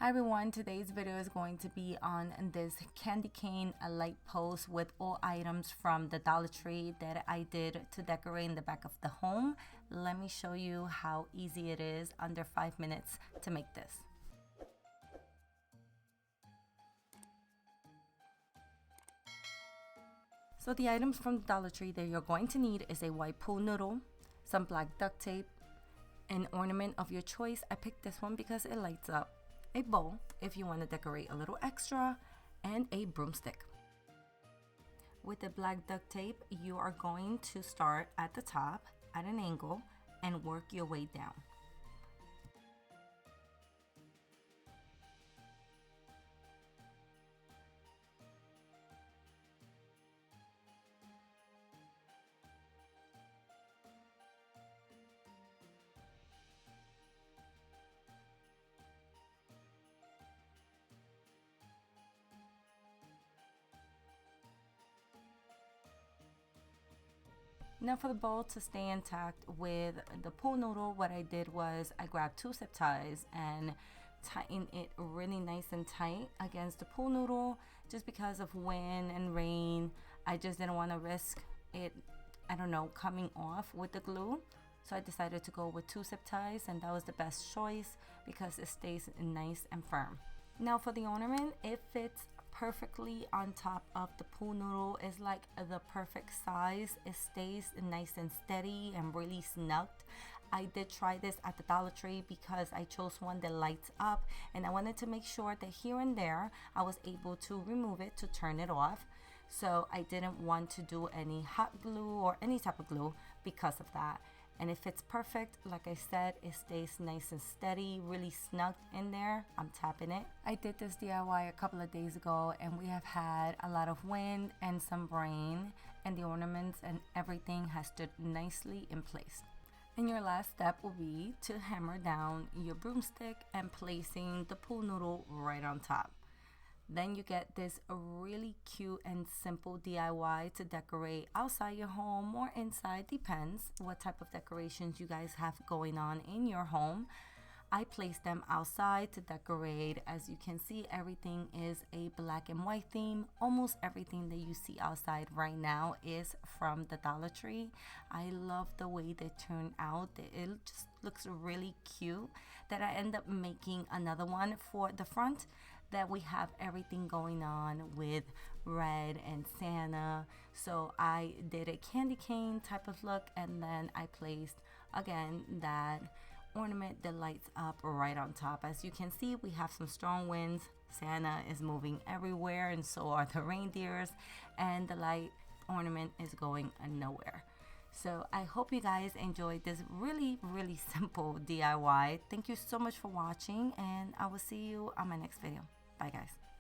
Hi everyone, today's video is going to be on this candy cane light post with all items from the Dollar Tree that I did to decorate in the back of the home. Let me show you how easy it is under 5 minutes to make this. So the items from the Dollar Tree that you're going to need is a white pool noodle, some black duct tape, an ornament of your choice. I picked this one because it lights up, a bowl if you want to decorate a little extra, and a broomstick. With the black duct tape, you are going to start at the top at an angle and work your way down. Now for the bowl to stay intact with the pool noodle, what I did was I grabbed 2 zip ties and tightened it really nice and tight against the pool noodle. Just because of wind and rain, I just didn't want to risk it, I don't know, coming off with the glue. So I decided to go with 2 zip ties, and that was the best choice because it stays nice and firm. Now for the ornament, it fits perfectly on top of the pool noodle. Is like the perfect size. It stays nice and steady and really snugged. I did try this at the Dollar Tree because I chose one that lights up, and I wanted to make sure that here and there I was able to remove it to turn it off. So I didn't want to do any hot glue or any type of glue because of that. And it fits perfect. Like I said, it stays nice and steady, really snug in there. I'm tapping it. I did this DIY a couple of days ago, and we have had a lot of wind and some rain, and the ornaments and everything has stood nicely in place. And your last step will be to hammer down your broomstick and placing the pool noodle right on top. Then you get this really cute and simple DIY to decorate outside your home or inside, depends what type of decorations you guys have going on in your home. I placed them outside to decorate. As you can see, everything is a black and white theme. Almost everything that you see outside right now is from the Dollar Tree. I love the way they turn out. It just looks really cute that I end up making another one for the front that we have everything going on with red and Santa. So I did a candy cane type of look, and then I placed again that ornament that lights up right on top. As you can see, we have some strong winds. Santa is moving everywhere, and so are the reindeers, and the light ornament is going nowhere. So I hope you guys enjoyed this really simple DIY. Thank you so much for watching, and I will see you on my next video. Bye guys.